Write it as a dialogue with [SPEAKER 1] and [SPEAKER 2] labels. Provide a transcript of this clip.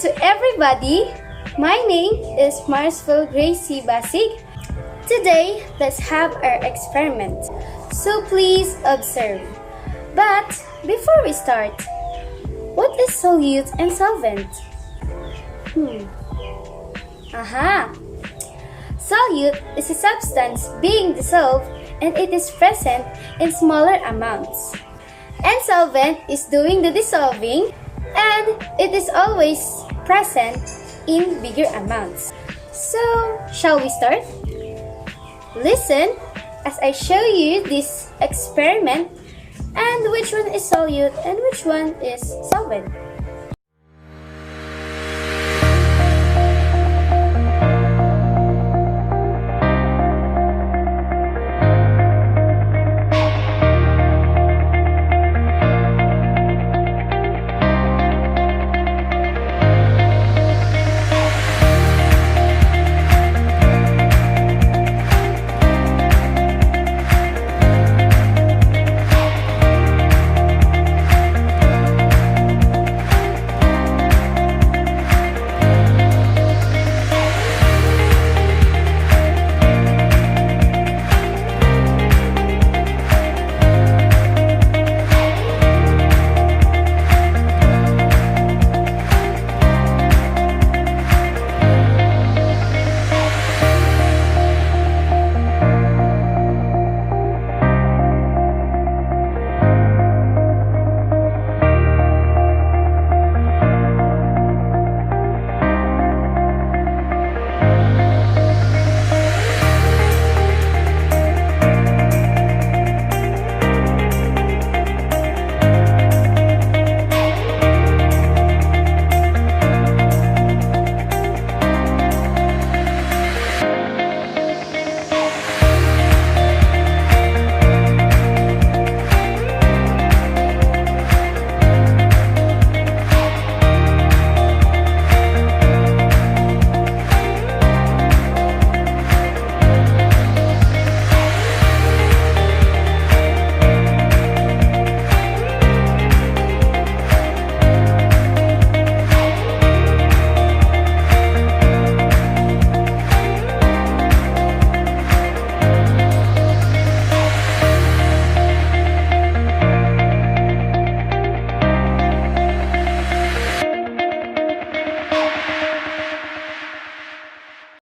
[SPEAKER 1] to everybody. My name is Marsville Gracie Basig. Today, let's have our experiment. So please observe. But before we start, what is solute and solvent? Solute is a substance being dissolved and it is present in smaller amounts. And solvent is doing the dissolving and it is always present in bigger amounts. So, shall we start? Listen as I show you this experiment and which one is solute and which one is solvent.